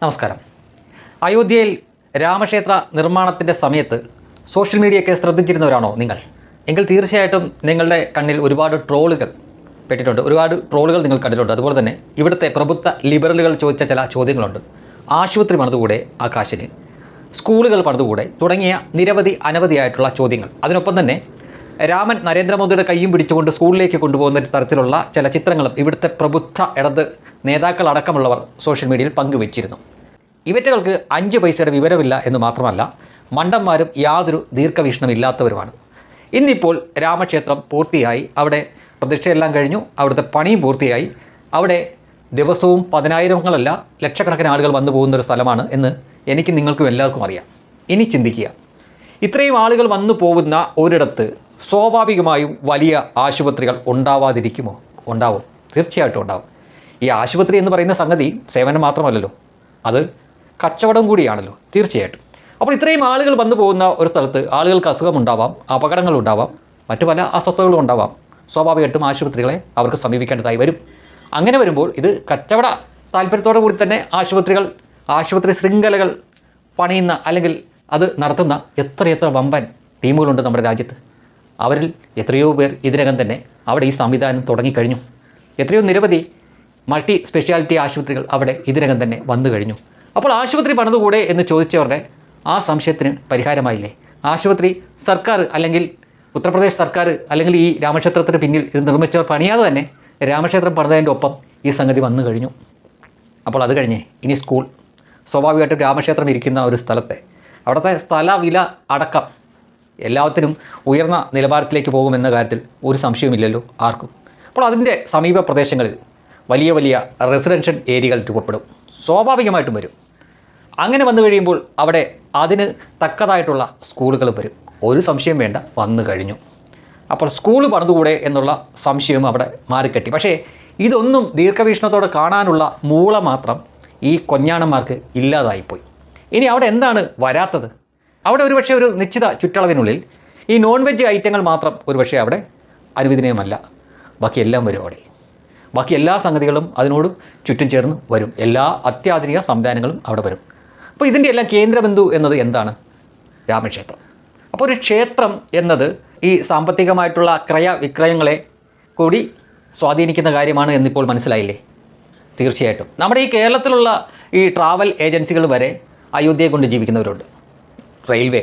നമസ്കാരം. അയോധ്യയിൽ രാമക്ഷേത്ര നിർമ്മാണത്തിൻ്റെ സമയത്ത് സോഷ്യൽ മീഡിയയൊക്കെ ശ്രദ്ധിച്ചിരുന്നവരാണോ നിങ്ങൾ? എങ്കിൽ തീർച്ചയായിട്ടും നിങ്ങളുടെ കണ്ണിൽ ഒരുപാട് ട്രോളുകൾ പെട്ടിട്ടുണ്ട്, ഒരുപാട് ട്രോളുകൾ നിങ്ങൾ കണ്ടിട്ടുണ്ട്. അതുപോലെ തന്നെ ഇവിടുത്തെ പ്രബുദ്ധ ലിബറലുകൾ ചോദിച്ച ചില ചോദ്യങ്ങളുണ്ട്. ആശുപത്രി പണിതുകൂടെ ആകാശിന്, സ്കൂളുകൾ പണിതുകൂടെ, തുടങ്ങിയ അനവധിയായിട്ടുള്ള ചോദ്യങ്ങൾ. അതിനൊപ്പം തന്നെ രാമൻ നരേന്ദ്രമോദിയുടെ കയ്യും പിടിച്ചുകൊണ്ട് സ്കൂളിലേക്ക് കൊണ്ടുപോകുന്ന തരത്തിലുള്ള ചില ചിത്രങ്ങളും ഇവിടുത്തെ പ്രബുദ്ധ ഇടത് നേതാക്കളടക്കമുള്ളവർ സോഷ്യൽ മീഡിയയിൽ പങ്കുവച്ചിരുന്നു. ഇവറ്റകൾക്ക് 5 പൈസയുടെ വിവരമില്ല എന്ന് മാത്രമല്ല, മണ്ടന്മാരും യാതൊരു ദീർഘവീക്ഷണമില്ലാത്തവരുമാണ്. ഇന്നിപ്പോൾ രാമക്ഷേത്രം പൂർത്തിയായി, അവിടെ പ്രതിഷ്ഠയെല്ലാം കഴിഞ്ഞു, അവിടുത്തെ പണിയും പൂർത്തിയായി. അവിടെ ദിവസവും 10,000-ങ്ങളല്ല ലക്ഷക്കണക്കിന് ആളുകൾ വന്നു പോകുന്നൊരു സ്ഥലമാണ് എന്ന് എനിക്ക് നിങ്ങൾക്കും എല്ലാവർക്കും അറിയാം. ഇനി ചിന്തിക്കുക, ഇത്രയും ആളുകൾ വന്നു പോകുന്ന ഒരിടത്ത് സ്വാഭാവികമായും വലിയ ആശുപത്രികൾ ഉണ്ടാവാതിരിക്കുമോ? ഉണ്ടാവും, തീർച്ചയായിട്ടും ഉണ്ടാവും. ഈ ആശുപത്രി എന്ന് പറയുന്ന സംഗതി സേവനം മാത്രമല്ലല്ലോ, അത് കച്ചവടം കൂടിയാണല്ലോ, തീർച്ചയായിട്ടും. അപ്പോൾ ഇത്രയും ആളുകൾ വന്നു പോകുന്ന ഒരു സ്ഥലത്ത് ആളുകൾക്ക് അസുഖമുണ്ടാവാം, അപകടങ്ങളുണ്ടാവാം, മറ്റു പല അസ്വസ്ഥതകളും ഉണ്ടാവാം. സ്വാഭാവികമായിട്ടും ആശുപത്രികളെ അവർക്ക് സമീപിക്കേണ്ടതായി വരും. അങ്ങനെ വരുമ്പോൾ ഇത് കച്ചവട താല്പര്യത്തോടു കൂടി തന്നെ ആശുപത്രി ശൃംഖലകൾ പണിയുന്ന അല്ലെങ്കിൽ അത് നടത്തുന്ന എത്രയെത്ര വമ്പൻ ടീമുകളുണ്ട് നമ്മുടെ രാജ്യത്ത്. അവരിൽ എത്രയോ പേർ ഇതിനകം തന്നെ അവിടെ ഈ സംവിധാനം തുടങ്ങിക്കഴിഞ്ഞു. എത്രയോ നിരവധി മൾട്ടി സ്പെഷ്യാലിറ്റി ആശുപത്രികൾ അവിടെ ഇതിനകം തന്നെ വന്നു കഴിഞ്ഞു. അപ്പോൾ ആശുപത്രി പണിതുകൂടെ എന്ന് ചോദിച്ചവരുടെ ആ സംശയത്തിന് പരിഹാരമായില്ലേ? ആശുപത്രി സർക്കാർ അല്ലെങ്കിൽ ഉത്തർപ്രദേശ് സർക്കാർ അല്ലെങ്കിൽ ഈ രാമക്ഷേത്രത്തിന് പിന്നിൽ ഇത് നിർമ്മിച്ചവർ പണിയാതെ തന്നെ രാമക്ഷേത്രം പണിതതിൻ്റെ ഒപ്പം ഈ സംഗതി വന്നു കഴിഞ്ഞു. അപ്പോൾ അത് കഴിഞ്ഞേ ഇനി സ്കൂൾ. സ്വാഭാവികമായിട്ടും രാമക്ഷേത്രം ഇരിക്കുന്ന ഒരു സ്ഥലത്തെ അവിടുത്തെ സ്ഥല വില അടക്കം എല്ലാത്തിനും ഉയർന്ന നിലവാരത്തിലേക്ക് പോകുമെന്ന കാര്യത്തിൽ ഒരു സംശയവുമില്ലല്ലോ ആർക്കും. അപ്പോൾ അതിൻ്റെ സമീപ പ്രദേശങ്ങളിൽ വലിയ റെസിഡൻഷ്യൽ ഏരിയകൾ രൂപപ്പെടും, സ്വാഭാവികമായിട്ടും വരും. അങ്ങനെ വന്നു കഴിയുമ്പോൾ അവിടെ അതിന് തക്കതായിട്ടുള്ള സ്കൂളുകൾ വരും, ഒരു സംശയം വേണ്ട, വന്നു കഴിഞ്ഞു. അപ്പോൾ സ്കൂൾ പണിതുകൂടെ എന്നുള്ള സംശയവും അവിടെ മാറിക്കെട്ടി. പക്ഷേ ഇതൊന്നും ദീർഘവീക്ഷണത്തോടെ കാണാനുള്ള മൂള മാത്രം ഈ കൊഞ്ഞാണന്മാർക്ക് ഇല്ലാതായിപ്പോയി. ഇനി അവിടെ എന്താണ് വരാത്തത്? അവിടെ ഒരുപക്ഷെ ഒരു നിശ്ചിത ചുറ്റളവിനുള്ളിൽ ഈ നോൺ വെജ് ഐറ്റങ്ങൾ മാത്രം ഒരുപക്ഷെ അവിടെ അനുവദനീയമല്ല. ബാക്കിയെല്ലാം വരും അവിടെ. ബാക്കി എല്ലാ സംഗതികളും അതിനോട് ചുറ്റും ചേർന്ന് വരും. എല്ലാ അത്യാധുനിക സംവിധാനങ്ങളും അവിടെ വരും. അപ്പോൾ ഇതിൻ്റെ എല്ലാം കേന്ദ്രബിന്ദു എന്നത് എന്താണ്? രാമക്ഷേത്രം. അപ്പോൾ ഒരു ക്ഷേത്രം എന്നത് ഈ സാമ്പത്തികമായിട്ടുള്ള ക്രയവിക്രയങ്ങളെ കൂടി സ്വാധീനിക്കുന്ന കാര്യമാണ് എന്നിപ്പോൾ മനസ്സിലായില്ലേ? തീർച്ചയായിട്ടും നമ്മുടെ ഈ കേരളത്തിലുള്ള ഈ ട്രാവൽ ഏജൻസികൾ വരെ അയോധ്യയെ കൊണ്ട് ജീവിക്കുന്നവരുണ്ട്. റെയിൽവേ,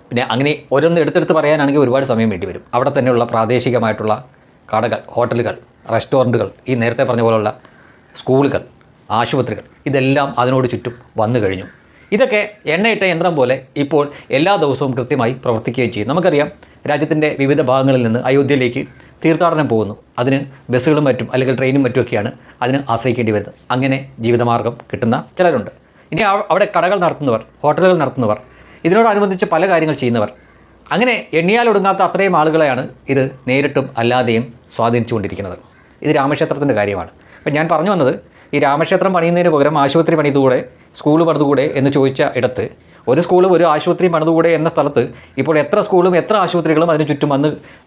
പിന്നെ അങ്ങനെ ഓരോന്ന് എടുത്തെടുത്ത് പറയാനാണെങ്കിൽ ഒരുപാട് സമയം വേണ്ടി വരും. അവിടെ തന്നെയുള്ള പ്രാദേശികമായിട്ടുള്ള കടകൾ, ഹോട്ടലുകൾ, റെസ്റ്റോറൻറ്റുകൾ, ഈ നേരത്തെ പറഞ്ഞ പോലുള്ള സ്കൂളുകൾ, ആശുപത്രികൾ, ഇതെല്ലാം അതിനോട് ചുറ്റും വന്നു കഴിഞ്ഞു. ഇതൊക്കെ എണ്ണയിട്ട യന്ത്രം പോലെ ഇപ്പോൾ എല്ലാ ദിവസവും കൃത്യമായി പ്രവർത്തിക്കുകയും ചെയ്യും. നമുക്കറിയാം, രാജ്യത്തിൻ്റെ വിവിധ ഭാഗങ്ങളിൽ നിന്ന് അയോധ്യയിലേക്ക് തീർത്ഥാടനം പോകുന്നു. അതിന് ബസ്സുകളും മറ്റും അല്ലെങ്കിൽ ട്രെയിനും മറ്റുമൊക്കെയാണ് അതിന് ആശ്രയിക്കേണ്ടി വരുന്നത്. അങ്ങനെ ജീവിതമാർഗം കിട്ടുന്ന ചിലരുണ്ട്. ഇനി അവിടെ കടകൾ നടത്തുന്നവർ, ഹോട്ടലുകൾ നടത്തുന്നവർ, ഇതിനോടനുബന്ധിച്ച് പല കാര്യങ്ങൾ ചെയ്യുന്നവർ, അങ്ങനെ എണ്ണിയാലൊടുങ്ങാത്ത അത്രയും ആളുകളെയാണ് ഇത് നേരിട്ടും അല്ലാതെയും സ്വാധീനിച്ചുകൊണ്ടിരിക്കുന്നത്. ഇത് രാമക്ഷേത്രത്തിൻ്റെ കാര്യമാണ്. അപ്പം ഞാൻ പറഞ്ഞു വന്നത്, ഈ രാമക്ഷേത്രം പണിയുന്നതിന് പകരം ആശുപത്രി പണിതുകൂടെ, സ്കൂൾ പണിതുകൂടെ എന്ന് ചോദിച്ച ഇടത്ത് ഒരു സ്കൂളും ഒരു ആശുപത്രിയും പണിതുകൂടെ എന്ന സ്ഥലത്ത് ഇപ്പോൾ എത്ര സ്കൂളും എത്ര ആശുപത്രികളും അതിന് ചുറ്റും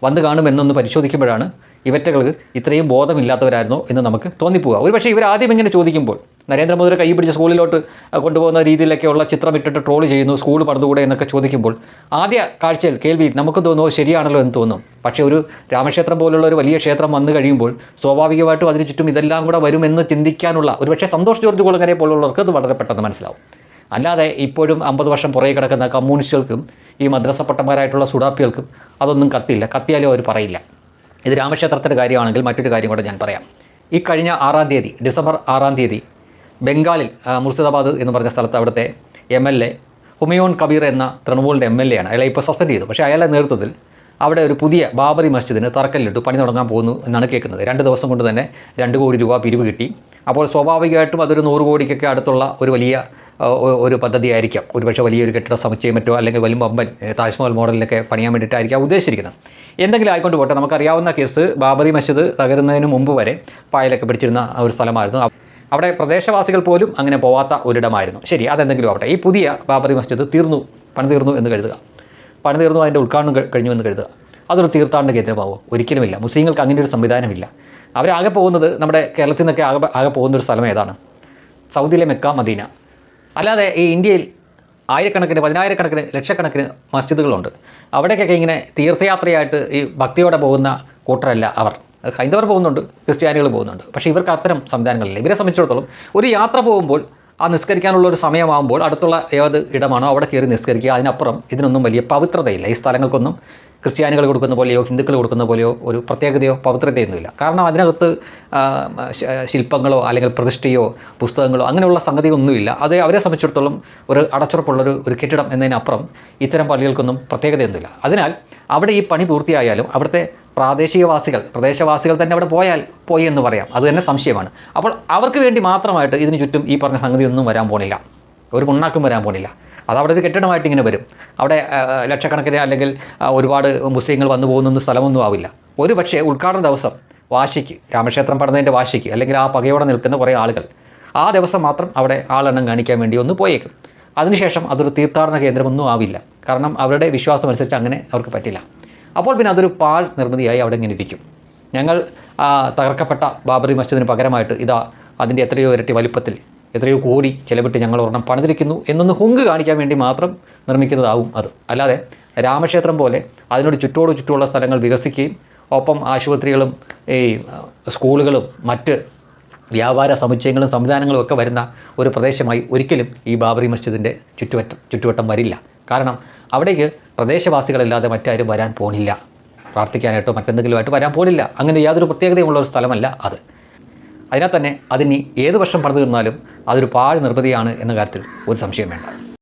വന്ന് കാണുമെന്നൊന്ന് പരിശോധിക്കുമ്പോഴാണ് ഇവറ്റകൾക്ക് ഇത്രയും ബോധമില്ലാത്തവരായിരുന്നോ എന്ന് നമുക്ക് തോന്നിപ്പോവുക. ഒരു പക്ഷേ ഇവർ ആദ്യം ഇങ്ങനെ ചോദിക്കുമ്പോൾ നരേന്ദ്രമോദിയുടെ കൈ പിടിച്ച് സ്കൂളിലോട്ട് കൊണ്ടുപോകുന്ന രീതിയിലൊക്കെയുള്ള ചിത്രം ഇട്ടിട്ട് ട്രോൾ ചെയ്യുന്നു, സ്കൂൾ പണിതുകൂടെ എന്നൊക്കെ ചോദിക്കുമ്പോൾ ആദ്യ കാഴ്ചയിൽ കേൾവി നമുക്ക് തോന്നുമോ ശരിയാണല്ലോ എന്ന് തോന്നും. പക്ഷേ ഒരു രാമക്ഷേത്രം പോലുള്ള ഒരു വലിയ ക്ഷേത്രം വന്നു കഴിയുമ്പോൾ സ്വാഭാവികമായിട്ടും അതിന് ചുറ്റും ഇതെല്ലാം കൂടെ വരുമെന്ന് ചിന്തിക്കാനുള്ള ഒരു പക്ഷേ സന്തോഷ് ജോർജ് കുളങ്ങരെ പോലുള്ളവർക്ക് അത് വളരെ പെട്ടെന്ന് മനസ്സിലാവും. അല്ലാതെ ഇപ്പോഴും 50 വർഷം പുറകെ കിടക്കുന്ന കമ്മ്യൂണിസ്റ്റുകൾക്കും ഈ മദ്രസ പട്ടന്മാരായിട്ടുള്ള സുഡാപ്പികൾക്കും അതൊന്നും കത്തിയാലും അവർ പറയില്ല. ഇത് രാമക്ഷേത്രത്തിൻ്റെ കാര്യമാണെങ്കിൽ മറ്റൊരു കാര്യം കൂടെ ഞാൻ പറയാം. ഈ കഴിഞ്ഞ 6-ാം തീയതി, ഡിസംബർ 6-ാം തീയതി ബംഗാളിൽ മുർഷിദാബാദ് എന്ന് പറഞ്ഞ സ്ഥലത്ത് അവിടുത്തെ MLA ഹുമയൂൺ കബീർ എന്ന തൃണമൂലിൻ്റെ MLA ആണ്. അയാളെ ഇപ്പോൾ സസ്പെൻഡ് ചെയ്തു. പക്ഷേ അയാളുടെ നേതൃത്വത്തിൽ അവിടെ ഒരു പുതിയ ബാബറി മസ്ജിദിന് തറക്കല്ലിട്ട് പണി തുടങ്ങാൻ പോകുന്നു എന്നാണ് കേൾക്കുന്നത്. 2 ദിവസം കൊണ്ട് തന്നെ 2 കോടി രൂപ പിരിവ് കിട്ടി. അപ്പോൾ സ്വാഭാവികമായിട്ടും അതൊരു 100 കോടിക്കൊക്കെ അടുത്തുള്ള ഒരു വലിയ ഒരു പദ്ധതിയായിരിക്കാം. ഒരുപക്ഷെ വലിയൊരു കെട്ടിട സമുച്ചയം മറ്റോ അല്ലെങ്കിൽ വലിയ വമ്പൻ താജ്മഹൽ മോഡലിലൊക്കെ പണിയാൻ വേണ്ടിയിട്ടായിരിക്കാം ഉദ്ദേശിച്ചിരിക്കുന്നത്. എന്തെങ്കിലും ആയിക്കൊണ്ട് പോട്ടെ, നമുക്കറിയാവുന്ന കേസ് ബാബറി മസ്ജിദ് തകരുന്നതിന് മുമ്പ് വരെ പായലൊക്കെ പിടിച്ചിരുന്ന ഒരു സ്ഥലമായിരുന്നു. അവിടെ പ്രദേശവാസികൾ പോലും അങ്ങനെ പോവാത്ത ഒരിടമായിരുന്നു. ശരി, അതെന്തെങ്കിലും ആവട്ടെ. ഈ പുതിയ ബാബറി മസ്ജിദ് പണി തീർന്നു എന്ന് കരുതുക. പണി തീർന്നു, അതിൻ്റെ ഉദ്ഘാടനം കഴിഞ്ഞു എന്ന് കരുതുക. അതൊരു തീർത്ഥാടന കേന്ദ്രമാവോ? ഒരിക്കലുമില്ല. മുസ്ലിങ്ങൾക്ക് അങ്ങനെ ഒരു സംവിധാനമില്ല. അവരാകെ പോകുന്നത്, നമ്മുടെ കേരളത്തിൽ നിന്നൊക്കെ ആകെ പോകുന്നൊരു സ്ഥലം ഏതാണ്? സൗദിയിലെ മെക്ക, മദീന. അല്ലാതെ ഈ ഇന്ത്യയിൽ ആയിരക്കണക്കിന്, പതിനായിരക്കണക്കിന്, ലക്ഷക്കണക്കിന് മസ്ജിദുകളുണ്ട്. അവിടേക്കൊക്കെ ഇങ്ങനെ തീർത്ഥയാത്രയായിട്ട് ഈ ഭക്തിയോടെ പോകുന്ന കൂട്ടരല്ല അവർ. ഹൈന്ദവർ പോകുന്നുണ്ട്, ക്രിസ്ത്യാനികൾ പോകുന്നുണ്ട്. പക്ഷേ ഇവർക്ക് അത്തരം സംവിധാനങ്ങളില്ല. ഇവരെ സംബന്ധിച്ചിടത്തോളം ഒരു യാത്ര പോകുമ്പോൾ ആ നിസ്കരിക്കാനുള്ള ഒരു സമയമാകുമ്പോൾ അടുത്തുള്ള ഏത് ഇടമാണോ അവിടെ കയറി നിസ്കരിക്കുക. അതിനപ്പുറം ഇതിനൊന്നും വലിയ പവിത്രതയില്ല. ഈ സ്ഥലങ്ങൾക്കൊന്നും ക്രിസ്ത്യാനികൾ കൊടുക്കുന്ന പോലെയോ ഹിന്ദുക്കൾ കൊടുക്കുന്ന പോലെയോ ഒരു പ്രത്യേകതയോ പവിത്രതയൊന്നുമില്ല. കാരണം അതിനകത്ത് ശില്പങ്ങളോ അല്ലെങ്കിൽ പ്രതിഷ്ഠയോ പുസ്തകങ്ങളോ അങ്ങനെയുള്ള സംഗതിയൊന്നുമില്ല. അത് അവരെ സംബന്ധിച്ചിടത്തോളം ഒരു അടച്ചുറപ്പുള്ളൊരു കെട്ടിടം എന്നതിനപ്പുറം ഇത്തരം പള്ളികൾക്കൊന്നും പ്രത്യേകതയൊന്നുമില്ല. അതിനാൽ അവിടെ ഈ പണി പൂർത്തിയായാലും അവിടുത്തെ പ്രദേശവാസികൾ തന്നെ അവിടെ പോയി എന്ന് പറയാം. അത് തന്നെ സംശയമാണ്. അപ്പോൾ അവർക്ക് വേണ്ടി മാത്രമായിട്ട് ഇതിന് ചുറ്റും ഈ പറഞ്ഞ സംഗതിയൊന്നും വരാൻ പോണില്ല, ഒരു മുണ്ണാക്കും വരാൻ പോണില്ല. അതവിടെ ഒരു കെട്ടിടമായിട്ട് ഇങ്ങനെ വരും. അവിടെ ലക്ഷക്കണക്കിന് അല്ലെങ്കിൽ ഒരുപാട് മുസ്ലിങ്ങൾ വന്നു പോകുന്നൊന്നും സ്ഥലമൊന്നും ആവില്ല. ഒരു പക്ഷേ ഉദ്ഘാടന ദിവസം വാശിക്ക്, രാമക്ഷേത്രം പണിതതിൻ്റെ വാശിക്ക്, അല്ലെങ്കിൽ ആ പകയോടെ നിൽക്കുന്ന കുറേ ആളുകൾ ആ ദിവസം മാത്രം അവിടെ ആളെണ്ണം കാണിക്കാൻ വേണ്ടി ഒന്ന് പോയേക്കും. അതിനുശേഷം അതൊരു തീർത്ഥാടന കേന്ദ്രമൊന്നും ആവില്ല. കാരണം അവരുടെ വിശ്വാസം അനുസരിച്ച് അങ്ങനെ അവർക്ക് പറ്റില്ല. അപ്പോൾ പിന്നെ അതൊരു പാഴ് നിർമ്മിതിയായി അവിടെ ഇങ്ങനെ ഇരിക്കും. ഞങ്ങൾ തകർക്കപ്പെട്ട ബാബറി മസ്ജിദിന് പകരമായിട്ട് ഇതാ അതിൻ്റെ എത്രയോ ഇരട്ടി വലിപ്പത്തിൽ എത്രയോ കോടി ചിലവിട്ട് ഞങ്ങൾ ഒരെണ്ണം പണിതിരിക്കുന്നു എന്നൊന്ന് ഹുങ്ക് കാണിക്കാൻ വേണ്ടി മാത്രം നിർമ്മിക്കുന്നതാവും അത്. അല്ലാതെ രാമക്ഷേത്രം പോലെ അതിനോട് ചുറ്റുമുള്ള സ്ഥലങ്ങൾ വികസിക്കുകയും ഒപ്പം ആശുപത്രികളും ഈ സ്കൂളുകളും മറ്റ് വ്യാപാര സമുച്ചയങ്ങളും സംവിധാനങ്ങളും ഒക്കെ വരുന്ന ഒരു പ്രദേശമായി ഒരിക്കലും ഈ ബാബറി മസ്ജിദിൻ്റെ ചുറ്റുവട്ടം വരില്ല. കാരണം അവിടേക്ക് പ്രദേശവാസികളല്ലാതെ മറ്റാരും വരാൻ പോണില്ല. പ്രാർത്ഥിക്കാനായിട്ടോ മറ്റെന്തെങ്കിലുമായിട്ട് വരാൻ പോണില്ല. അങ്ങനെ യാതൊരു പ്രത്യേകതയുമുള്ള ഒരു സ്ഥലമല്ല അത്. അതിനാൽ തന്നെ അതിന് ഏത് വർഷം പണിതു തീർന്നാലും അതൊരു പാഴ് നിർമ്മിതിയാണ് എന്ന കാര്യത്തിൽ ഒരു സംശയം വേണ്ട.